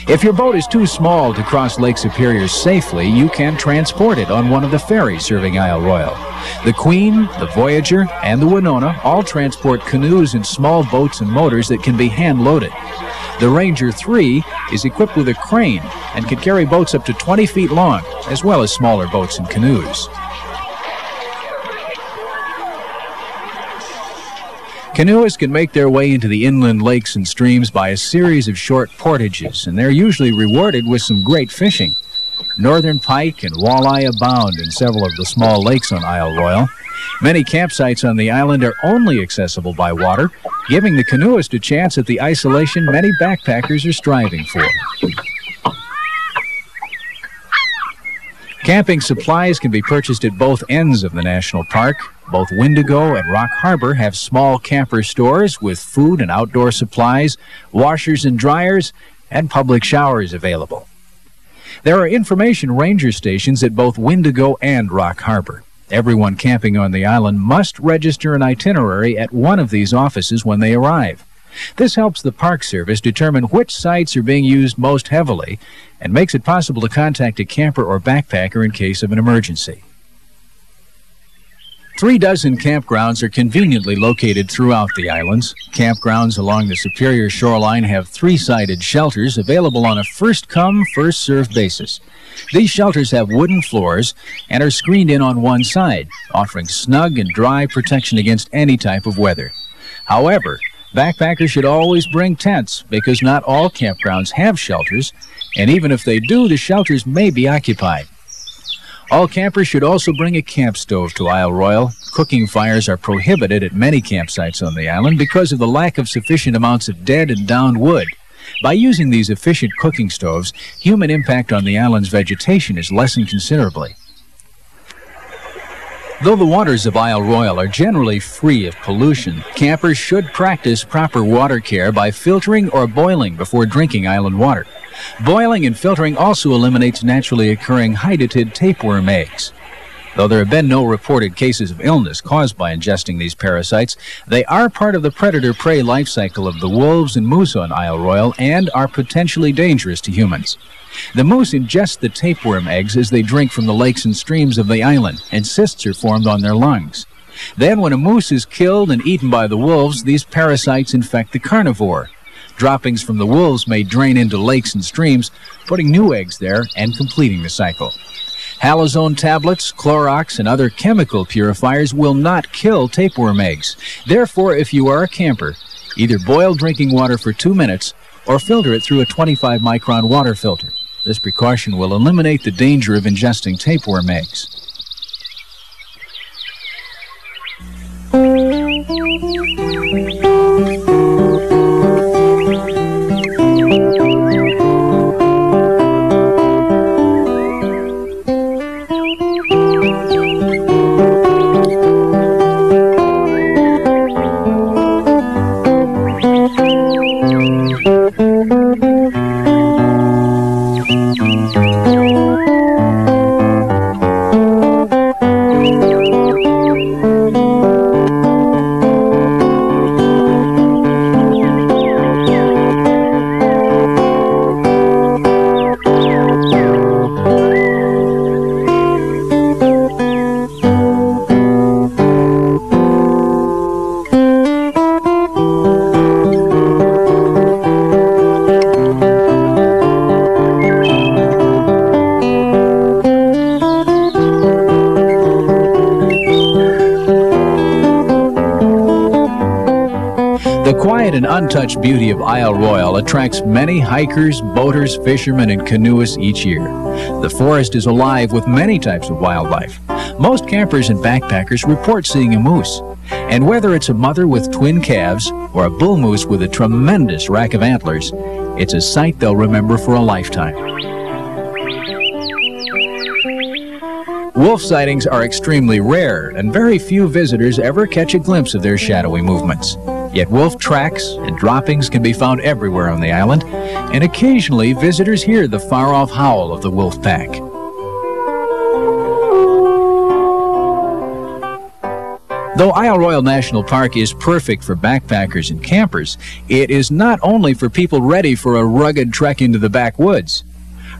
If your boat is too small to cross Lake Superior safely, you can transport it on one of the ferries serving Isle Royale. The Queen, the Voyager, and the Winona all transport canoes and small boats and motors that can be hand-loaded. The Ranger 3 is equipped with a crane and can carry boats up to 20 feet long, as well as smaller boats and canoes. Canoeists can make their way into the inland lakes and streams by a series of short portages, and they're usually rewarded with some great fishing. Northern pike and walleye abound in several of the small lakes on Isle Royale. Many campsites on the island are only accessible by water, giving the canoeist a chance at the isolation many backpackers are striving for. Camping supplies can be purchased at both ends of the national park. Both Wendigo and Rock Harbor have small camper stores with food and outdoor supplies, washers and dryers, and public showers available. There are information ranger stations at both Wendigo and Rock Harbor. Everyone camping on the island must register an itinerary at one of these offices when they arrive. This helps the Park Service determine which sites are being used most heavily and makes it possible to contact a camper or backpacker in case of an emergency. 3 dozen campgrounds are conveniently located throughout the islands. Campgrounds along the Superior shoreline have 3-sided shelters available on a first-come, first-served basis. These shelters have wooden floors and are screened in on one side, offering snug and dry protection against any type of weather. However, backpackers should always bring tents because not all campgrounds have shelters, and even if they do, the shelters may be occupied. All campers should also bring a camp stove to Isle Royale. Cooking fires are prohibited at many campsites on the island because of the lack of sufficient amounts of dead and downed wood. By using these efficient cooking stoves, human impact on the island's vegetation is lessened considerably. Though the waters of Isle Royale are generally free of pollution, campers should practice proper water care by filtering or boiling before drinking island water. Boiling and filtering also eliminates naturally occurring hydatid tapeworm eggs. Though there have been no reported cases of illness caused by ingesting these parasites, they are part of the predator-prey life cycle of the wolves and moose on Isle Royale and are potentially dangerous to humans. The moose ingest the tapeworm eggs as they drink from the lakes and streams of the island, and cysts are formed on their lungs. Then, when a moose is killed and eaten by the wolves, these parasites infect the carnivore. Droppings from the wolves may drain into lakes and streams, putting new eggs there and completing the cycle. Halazone tablets, Clorox, and other chemical purifiers will not kill tapeworm eggs. Therefore, if you are a camper, either boil drinking water for 2 minutes or filter it through a 25-micron water filter. This precaution will eliminate the danger of ingesting tapeworm eggs. The quiet and untouched beauty of Isle Royale attracts many hikers, boaters, fishermen, and canoeists each year. The forest is alive with many types of wildlife. Most campers and backpackers report seeing a moose. And whether it's a mother with twin calves or a bull moose with a tremendous rack of antlers, it's a sight they'll remember for a lifetime. Wolf sightings are extremely rare, and very few visitors ever catch a glimpse of their shadowy movements. Yet wolf tracks and droppings can be found everywhere on the island, and occasionally visitors hear the far-off howl of the wolf pack. Though Isle Royale National Park is perfect for backpackers and campers, it is not only for people ready for a rugged trek into the backwoods.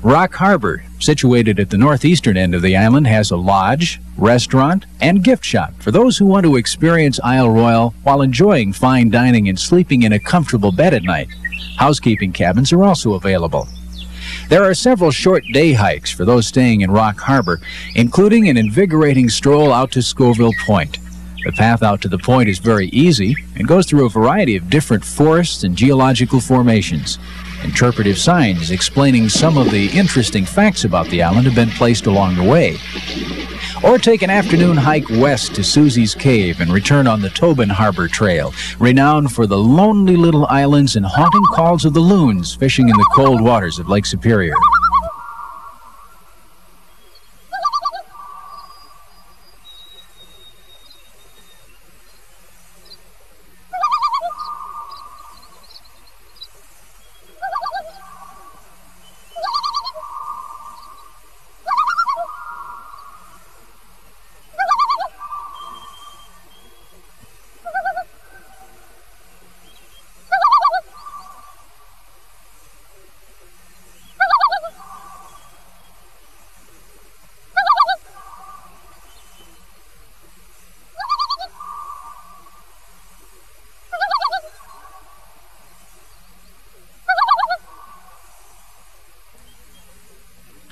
Rock Harbor, situated at the northeastern end of the island, has a lodge, restaurant, and gift shop for those who want to experience Isle Royale while enjoying fine dining and sleeping in a comfortable bed at night. Housekeeping cabins are also available. There are several short day hikes for those staying in Rock Harbor, including an invigorating stroll out to Scoville Point. The path out to the point is very easy and goes through a variety of different forests and geological formations. Interpretive signs explaining some of the interesting facts about the island have been placed along the way. Or take an afternoon hike west to Susie's Cave and return on the Tobin Harbor Trail, renowned for the lonely little islands and haunting calls of the loons fishing in the cold waters of Lake Superior.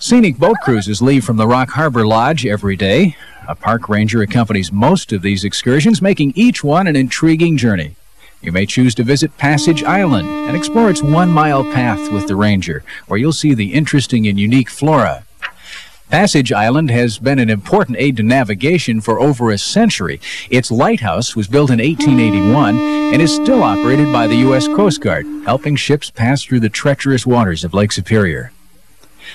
Scenic boat cruises leave from the Rock Harbor Lodge every day. A park ranger accompanies most of these excursions, making each one an intriguing journey. You may choose to visit Passage Island and explore its 1-mile path with the ranger, where you'll see the interesting and unique flora. Passage Island has been an important aid to navigation for over a century. Its lighthouse was built in 1881 and is still operated by the U.S. Coast Guard, helping ships pass through the treacherous waters of Lake Superior.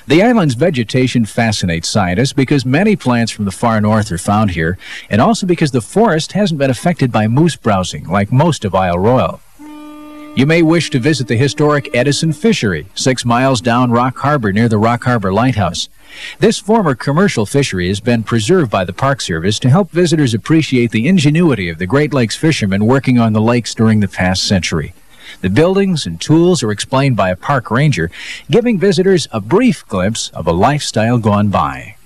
The island's vegetation fascinates scientists because many plants from the far north are found here, and also because the forest hasn't been affected by moose browsing like most of Isle Royale. You may wish to visit the historic Edison Fishery, 6 miles down Rock Harbor near the Rock Harbor Lighthouse. This former commercial fishery has been preserved by the Park Service to help visitors appreciate the ingenuity of the Great Lakes fishermen working on the lakes during the past century. The buildings and tools are explained by a park ranger, giving visitors a brief glimpse of a lifestyle gone by.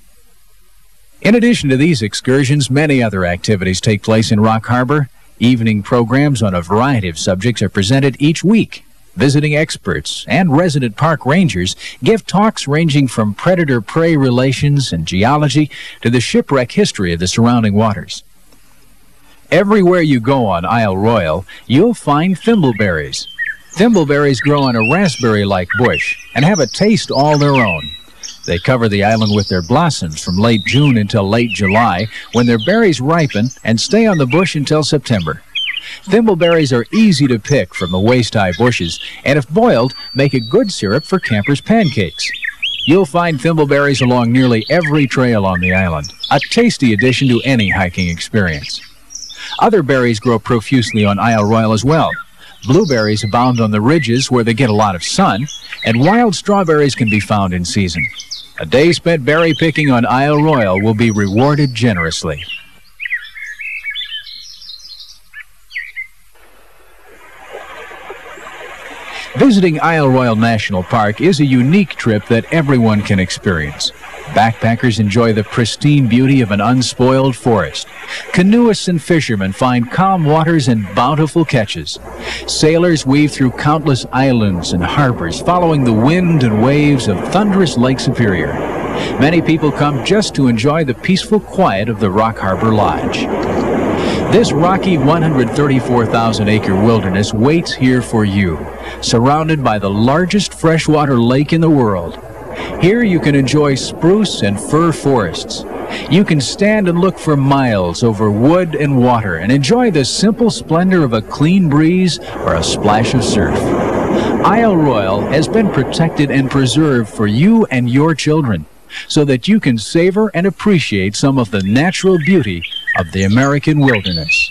In addition to these excursions, many other activities take place in Rock Harbor. Evening programs on a variety of subjects are presented each week. Visiting experts and resident park rangers give talks ranging from predator-prey relations and geology to the shipwreck history of the surrounding waters. Everywhere you go on Isle Royale, you'll find thimbleberries. Thimbleberries grow on a raspberry-like bush and have a taste all their own. They cover the island with their blossoms from late June until late July, when their berries ripen and stay on the bush until September. Thimbleberries are easy to pick from the waist-high bushes, and if boiled, make a good syrup for campers' pancakes. You'll find thimbleberries along nearly every trail on the island, a tasty addition to any hiking experience. Other berries grow profusely on Isle Royale as well. Blueberries abound on the ridges where they get a lot of sun, and wild strawberries can be found in season. A day spent berry picking on Isle Royale will be rewarded generously. Visiting Isle Royale National Park is a unique trip that everyone can experience. Backpackers enjoy the pristine beauty of an unspoiled forest. Canoeists and fishermen find calm waters and bountiful catches. Sailors weave through countless islands and harbors, following the wind and waves of thunderous Lake Superior. Many people come just to enjoy the peaceful quiet of the Rock Harbor Lodge. This rocky 134,000-acre wilderness waits here for you, surrounded by the largest freshwater lake in the world. Here you can enjoy spruce and fir forests. You can stand and look for miles over wood and water and enjoy the simple splendor of a clean breeze or a splash of surf. Isle Royale has been protected and preserved for you and your children, so that you can savor and appreciate some of the natural beauty of the American wilderness.